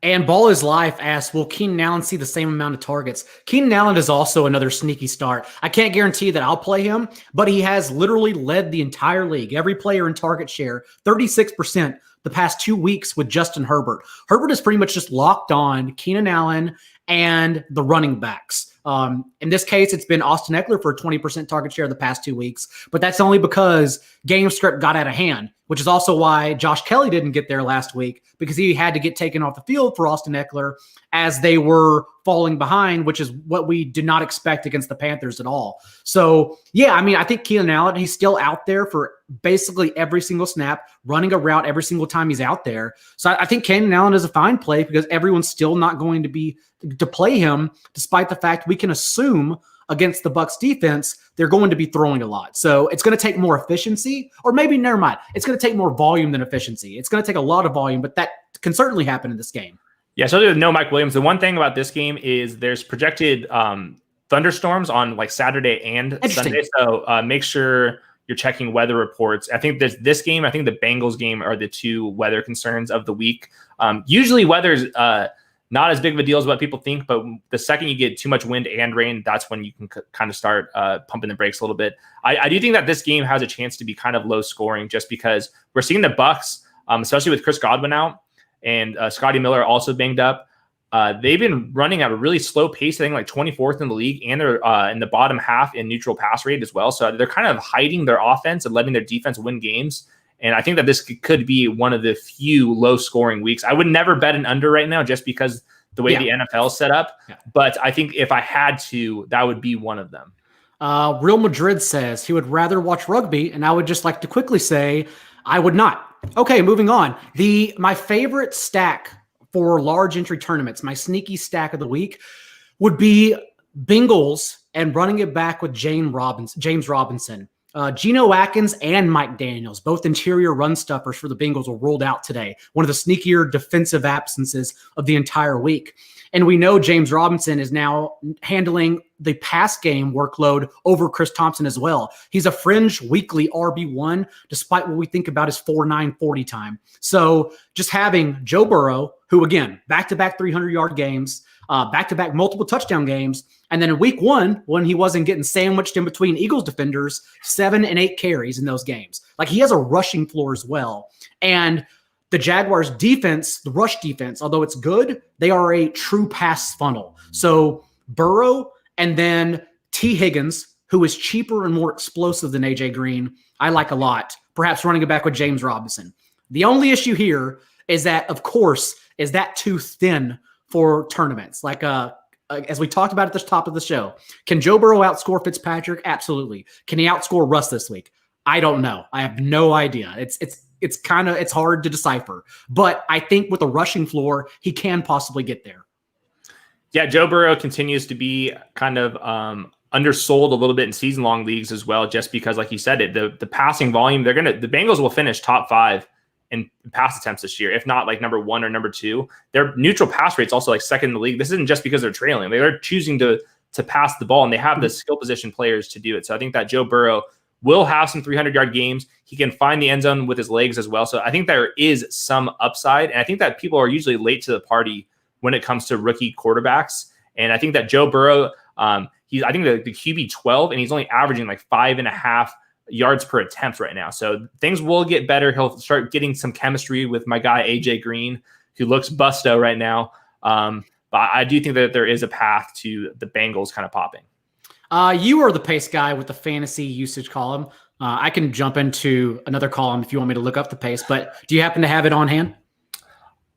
And Ball is Life asks, will Keenan Allen see the same amount of targets? Keenan Allen is also another sneaky start. I can't guarantee that I'll play him, but he has literally led the entire league. Every player in target share, 36% the past 2 weeks with Justin Herbert. Herbert is pretty much just locked on Keenan Allen and the running backs. In this case, it's been Austin Eckler for a 20% target share the past 2 weeks, but that's only because game script got out of hand, which is also why Josh Kelly didn't get there last week, because he had to get taken off the field for Austin Eckler as they were falling behind, which is what we did not expect against the Panthers at all. So, yeah, I mean, I think Keenan Allen, he's still out there for basically every single snap, running a route every single time he's out there. So I think Keenan Allen is a fine play because everyone's still not going to play him, despite the fact we can assume against the Bucs defense, they're going to be throwing a lot. So it's going to take more efficiency, or maybe never mind. It's going to take more volume than efficiency. It's going to take a lot of volume, but that can certainly happen in this game. Yeah, so there's no Mike Williams. The one thing about this game is there's projected thunderstorms on like Saturday and Sunday. So make sure you're checking weather reports. I think there's this game. I think the Bengals game are the 2 weather concerns of the week. Usually weather's not as big of a deal as what people think, but the second you get too much wind and rain, that's when you can kind of start pumping the brakes a little bit. I do think that this game has a chance to be kind of low scoring just because we're seeing the Bucs, especially with Chris Godwin out and Scotty Miller also banged up. They've been running at a really slow pace, I think like 24th in the league, and they're in the bottom half in neutral pass rate as well. So they're kind of hiding their offense and letting their defense win games. And I think that this could be one of the few low-scoring weeks. I would never bet an under right now just because the way the NFL is set up. Yeah. But I think if I had to, that would be one of them. Real Madrid says he would rather watch rugby, and I would just like to quickly say I would not. Okay, moving on. My favorite stack for large entry tournaments, my sneaky stack of the week, would be Bengals and running it back with James Robinson. Geno Atkins and Mike Daniels, both interior run stuffers for the Bengals, were ruled out today. One of the sneakier defensive absences of the entire week. And we know James Robinson is now handling the pass game workload over Chris Thompson as well. He's a fringe weekly RB1, despite what we think about his 4.9 40 time. So just having Joe Burrow, who again, back-to-back 300-yard games, back-to-back multiple touchdown games, and then in week 1, when he wasn't getting sandwiched in between Eagles defenders, 7 and 8 carries in those games. Like, he has a rushing floor as well. And the Jaguars defense, the rush defense, although it's good, they are a true pass funnel. So Burrow and then T. Higgins, who is cheaper and more explosive than A.J. Green, I like a lot, perhaps running it back with James Robinson. The only issue here is that, of course, is that too thin for tournaments. Like, as we talked about at the top of the show, can Joe Burrow outscore Fitzpatrick? Absolutely. Can he outscore Russ this week? I don't know. I have no idea. It's hard to decipher. But I think with a rushing floor, he can possibly get there. Yeah, Joe Burrow continues to be kind of undersold a little bit in season-long leagues as well, just because, like you said, the passing volume, the Bengals will finish top 5 in pass attempts this year, if not like number 1 or number 2. Their neutral pass rate's also like second in the league. This isn't just because they're trailing. They're choosing to pass the ball, and they have the skill position players to do it. So I think that Joe Burrow will have some 300-yard games. He can find the end zone with his legs as well. So I think there is some upside. And I think that people are usually late to the party when it comes to rookie quarterbacks. And I think that Joe Burrow, He's, I think, the QB 12, and he's only averaging like 5.5 yards per attempt right now. So things will get better. He'll start getting some chemistry with my guy, AJ Green, who looks busto right now. But I do think that there is a path to the Bengals kind of popping. You are the pace guy with the fantasy usage column. I can jump into another column if you want me to look up the pace, but do you happen to have it on hand?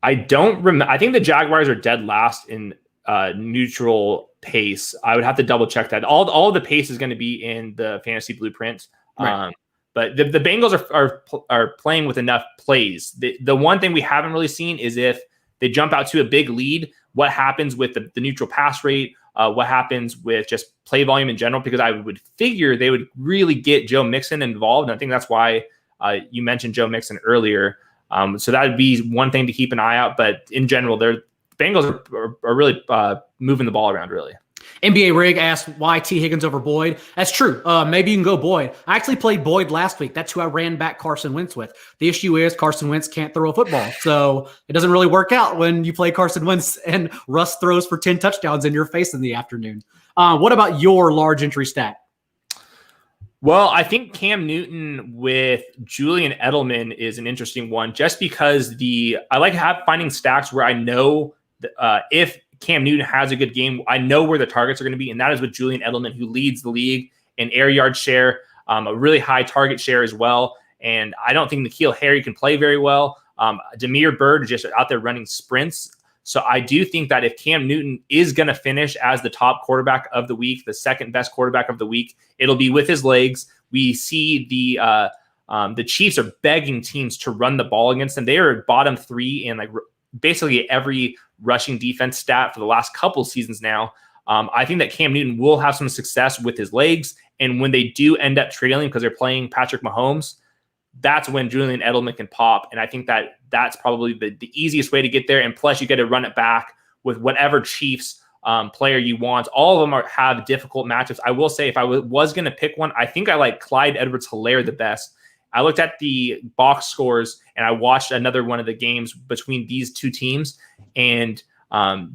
I don't remember. I think the Jaguars are dead last in neutral pace. I would have to double check that. All of the pace is going to be in the fantasy blueprint. Right. But the Bengals are playing with enough plays. The one thing we haven't really seen is if they jump out to a big lead, what happens with the neutral pass rate, what happens with just play volume in general, because I would figure they would really get Joe Mixon involved. And I think that's why you mentioned Joe Mixon earlier. So that would be one thing to keep an eye out. But in general, the Bengals are really moving the ball around, really. NBA Rig asked why T. Higgins over Boyd. That's true. Maybe you can go Boyd. I actually played Boyd last week. That's who I ran back Carson Wentz with. The issue is Carson Wentz can't throw a football. So it doesn't really work out when you play Carson Wentz and Russ throws for 10 touchdowns in your face in the afternoon. What about your large entry stack? Well, I think Cam Newton with Julian Edelman is an interesting one, just because I like finding stacks where I know if Cam Newton has a good game, I know where the targets are going to be, and that is with Julian Edelman, who leads the league in air yard share, a really high target share as well. And I don't think N'Keal Harry can play very well. Damiere Byrd is just out there running sprints. So I do think that if Cam Newton is going to finish as the top quarterback of the week, the second best quarterback of the week, it'll be with his legs. We see the Chiefs are begging teams to run the ball against them. They are bottom 3 in like basically every rushing defense stat for the last couple seasons now. I think that Cam Newton will have some success with his legs. And when they do end up trailing because they're playing Patrick Mahomes, that's when Julian Edelman can pop. And I think that that's probably the easiest way to get there. And plus, you get to run it back with whatever Chiefs player you want. All of them have difficult matchups. I will say, if I was going to pick one, I think I like Clyde Edwards-Helaire the best. I looked at the box scores and I watched another one of the games between these two teams. And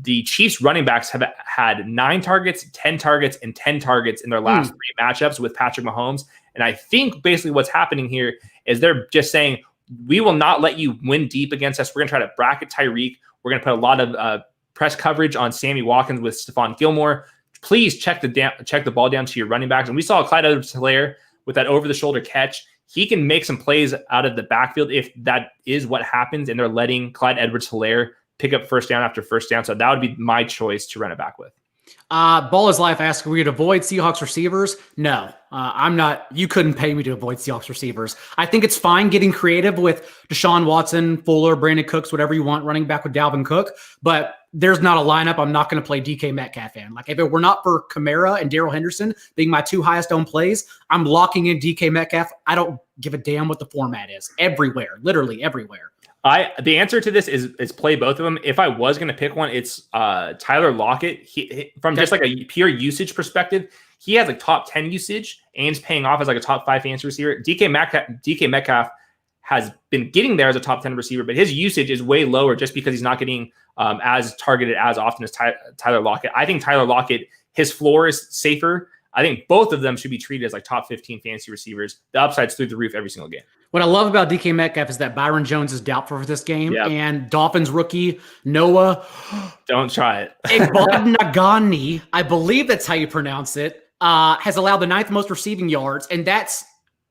the Chiefs running backs have had 9 targets, 10 targets, and 10 targets in their last 3 matchups with Patrick Mahomes. And I think basically what's happening here is they're just saying, we will not let you win deep against us. We're going to try to bracket Tyreek. We're going to put a lot of press coverage on Sammy Watkins with Stephon Gilmore. Please check the ball down to your running backs. And we saw Clyde Edwards-Helaire with that over-the-shoulder catch. He can make some plays out of the backfield if that is what happens, and they're letting Clyde Edwards-Helaire pick up first down after first down. So that would be my choice to run it back with. Ball is Life asks, we could avoid Seahawks receivers? No, I'm not. You couldn't pay me to avoid Seahawks receivers. I think it's fine getting creative with Deshaun Watson, Fuller, Brandon Cooks, whatever you want, running back with Dalvin Cook. But there's not a lineup I'm not going to play DK Metcalf in. Like, if it were not for Kamara and Daryl Henderson being my 2 highest owned plays, I'm locking in DK Metcalf. I don't give a damn what the format is. Everywhere, literally everywhere. The answer to this is play both of them. If I was going to pick one, it's Tyler Lockett. From just like a pure usage perspective, he has like top 10 usage and he's paying off as like a top 5 fantasy receiver. DK Metcalf has been getting there as a top 10 receiver, but his usage is way lower just because he's not getting as targeted as often as Tyler Lockett. I think Tyler Lockett, his floor is safer. I think both of them should be treated as like top 15 fantasy receivers. The upside's through the roof every single game. What I love about DK Metcalf is that Byron Jones is doubtful for this game. Yep. And Dolphins rookie Noah. Don't try it. Nagani, I believe that's how you pronounce it, has allowed the 9th most receiving yards. And that's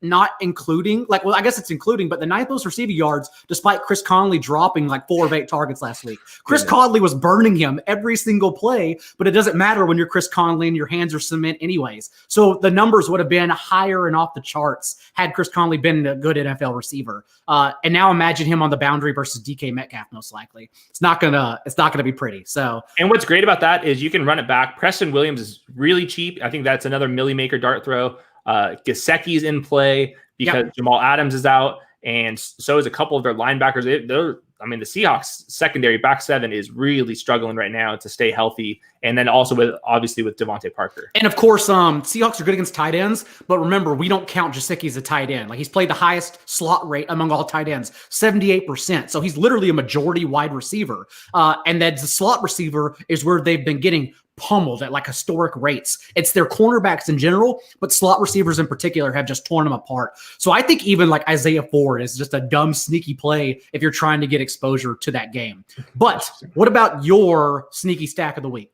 not including, I guess it's including, but the 9th most receiving yards, despite Chris Conley dropping like 4 of 8 targets last week. Chris Conley was burning him every single play, but it doesn't matter when you're Chris Conley and your hands are cement anyways. So the numbers would have been higher and off the charts had Chris Conley been a good NFL receiver. And now imagine him on the boundary versus DK Metcalf, most likely. It's not gonna be pretty. So, and what's great about that is you can run it back. Preston Williams is really cheap. I think that's another Millie Maker dart throw. Gesicki's in play because Jamal Adams is out, and so is a couple of their linebackers. The Seahawks secondary back 7 is really struggling right now to stay healthy, and then also with Devontae Parker. And of course, Seahawks are good against tight ends, but remember, we don't count Gesicki as a tight end. Like, he's played the highest slot rate among all tight ends, 78%. So he's literally a majority wide receiver, and that the slot receiver is where they've been getting pummeled at like historic rates. It's their cornerbacks in general, but slot receivers in particular have just torn them apart. So I think even like Isaiah Ford is just a dumb, sneaky play if you're trying to get exposure to that game. But what about your sneaky stack of the week?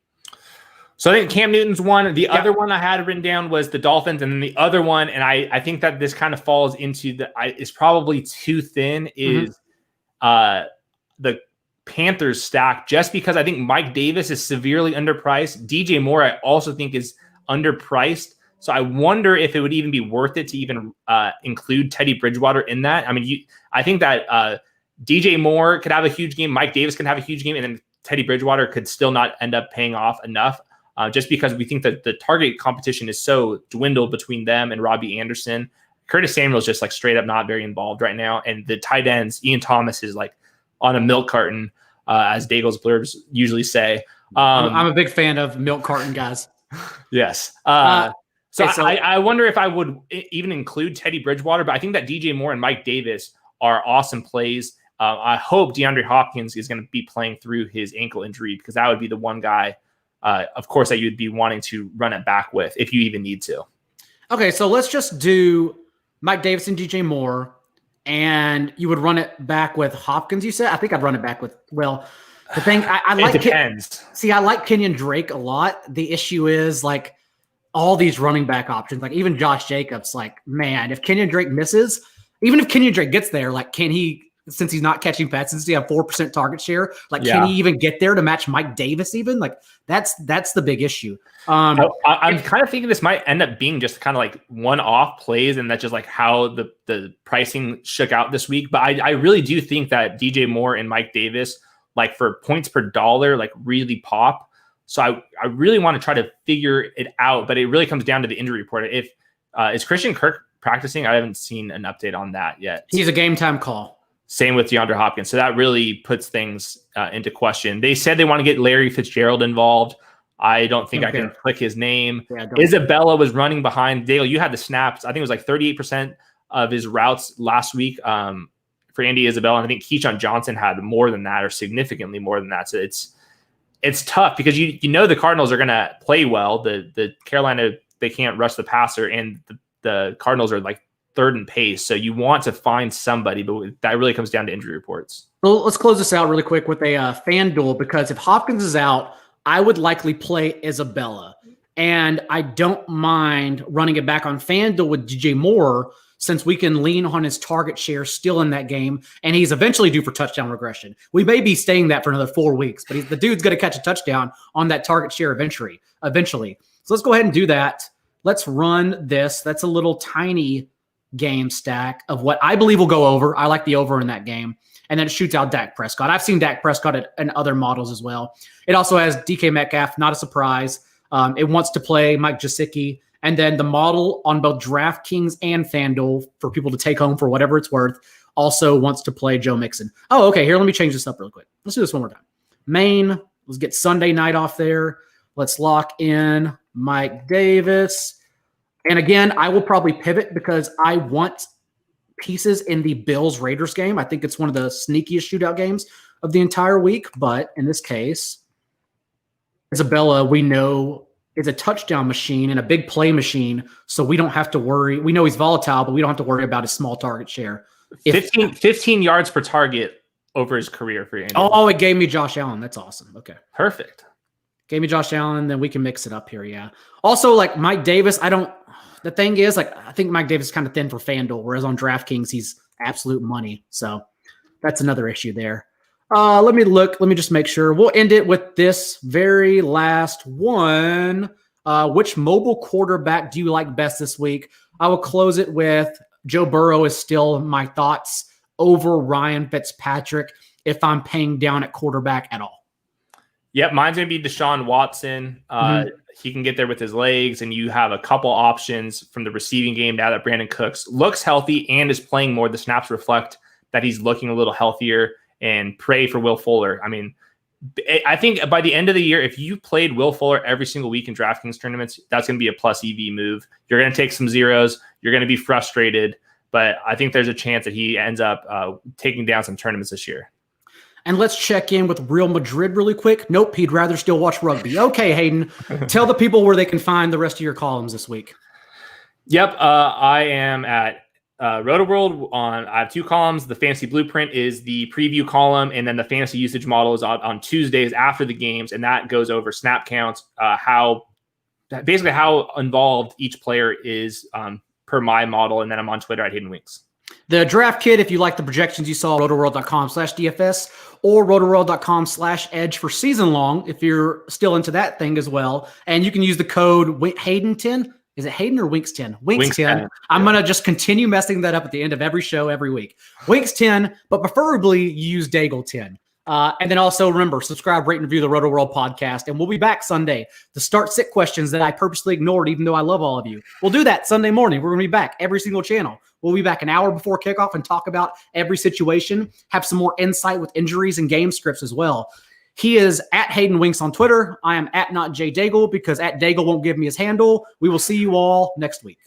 So I think Cam Newton's one. The other one I had written down was the Dolphins. And then the other one, and I think that this kind of falls into is probably too thin, is the Panthers stack, just because I think Mike Davis is severely underpriced. DJ Moore, I also think, is underpriced. So I wonder if it would even be worth it to even include Teddy Bridgewater in that. I mean, I think that DJ Moore could have a huge game. Mike Davis can have a huge game. And then Teddy Bridgewater could still not end up paying off enough. Just because we think that the target competition is so dwindled between them and Robbie Anderson. Curtis Samuel's just like straight up not very involved right now. And the tight ends, Ian Thomas is like on a milk carton, as Daigle's blurbs usually say. I'm a big fan of milk carton guys. Yes. So I wonder if I would even include Teddy Bridgewater, but I think that DJ Moore and Mike Davis are awesome plays. I hope DeAndre Hopkins is going to be playing through his ankle injury, because that would be the one guy, of course, that you'd be wanting to run it back with if you even need to. Okay, so let's just do Mike Davis and DJ Moore, and you would run it back with Hopkins, you said? I think I'd run it back with, well, the thing, I like it depends. I like Kenyon Drake a lot. The issue is, like, all these running back options, like even Josh Jacobs, like, man, if Kenyon Drake misses, even if Kenyon Drake gets there, like, can he, since he's not catching passes, he have 4% target share? Like, can he even get there to match Mike Davis even? Like, that's the big issue. I'm kind of thinking this might end up being just kind of like one-off plays, and that's just like how the pricing shook out this week. But I really do think that DJ Moore and Mike Davis, like for points per dollar, like really pop. So I really want to try to figure it out, but it really comes down to the injury report. If is Christian Kirk practicing? I haven't seen an update on that yet. He's a game time call. Same with DeAndre Hopkins. So that really puts things into question. They said they want to get Larry Fitzgerald involved. I don't think I can click his name. Isabella was running behind Dale. You had the snaps. I think it was like 38% of his routes last week for Andy Isabella. And I think Keyshawn Johnson had more than that, or significantly more than that. So it's tough, because you know the Cardinals are going to play well. The Carolina, they can't rush the passer, and the Cardinals are like third in pace. So you want to find somebody, but that really comes down to injury reports. Well, let's close this out really quick with a FanDuel, because if Hopkins is out, I would likely play Isabella. And I don't mind running it back on FanDuel with DJ Moore, since we can lean on his target share still in that game, and he's eventually due for touchdown regression. We may be staying that for another 4 weeks, but the dude's going to catch a touchdown on that target share eventually. So let's go ahead and do that. Let's run this. That's a little tiny game stack of what I believe will go over. I like the over in that game. And then it shoots out Dak Prescott. I've seen Dak Prescott in other models as well. It also has DK Metcalf, not a surprise. It wants to play Mike Gesicki. And then the model on both DraftKings and FanDuel, for people to take home for whatever it's worth, also wants to play Joe Mixon. Oh, okay. Here, let me change this up real quick. Let's do this one more time. Maine, let's get Sunday night off there. Let's lock in Mike Davis. And again, I will probably pivot, because I want pieces in the Bills-Raiders game. I think it's one of the sneakiest shootout games of the entire week. But in this case, Isabella, we know, is a touchdown machine and a big play machine, so we don't have to worry. We know he's volatile, but we don't have to worry about his small target share. 15 yards per target over his career for Andy. Oh, it gave me Josh Allen. That's awesome. Okay. Perfect. Gave me Josh Allen, then we can mix it up here, yeah. Also, like Mike Davis, the thing is, like, I think Mike Davis is kind of thin for FanDuel, whereas on DraftKings, he's absolute money. So that's another issue there. Let me look. Let me just make sure. We'll end it with this very last one. Which mobile quarterback do you like best this week? I will close it with Joe Burrow is still my thoughts over Ryan Fitzpatrick if I'm paying down at quarterback at all. Yep, mine's going to be Deshaun Watson. He can get there with his legs, and you have a couple options from the receiving game now that Brandon Cooks looks healthy and is playing more. The snaps reflect that he's looking a little healthier, and pray for Will Fuller. I mean, I think by the end of the year, if you played Will Fuller every single week in DraftKings tournaments, that's going to be a plus EV move. You're going to take some zeros. You're going to be frustrated, but I think there's a chance that he ends up taking down some tournaments this year. And let's check in with Real Madrid really quick. Nope, he'd rather still watch rugby. Okay, Hayden, tell the people where they can find the rest of your columns this week. Yep, I am at RotoWorld. I have 2 columns. The Fantasy Blueprint is the preview column, and then the Fantasy Usage Model is on Tuesdays after the games, and that goes over snap counts, how involved each player is per my model, and then I'm on Twitter at Hayden Winks. The draft kit, if you like the projections you saw, rotoworld.com/DFS or rotoworld.com/edge for season long, if you're still into that thing as well. And you can use the code Hayden10. Is it Hayden or Winks 10? Winks 10. I'm going to just continue messing that up at the end of every show every week. Winks 10, but preferably use Daigle 10. And then also remember, subscribe, rate, and review the Roto World podcast. And we'll be back Sunday to start sit questions that I purposely ignored, even though I love all of you. We'll do that Sunday morning. We're going to be back every single channel. We'll be back an hour before kickoff and talk about every situation, have some more insight with injuries and game scripts as well. He is at Hayden Winks on Twitter. I am at not Jay Daigle because at Daigle won't give me his handle. We will see you all next week.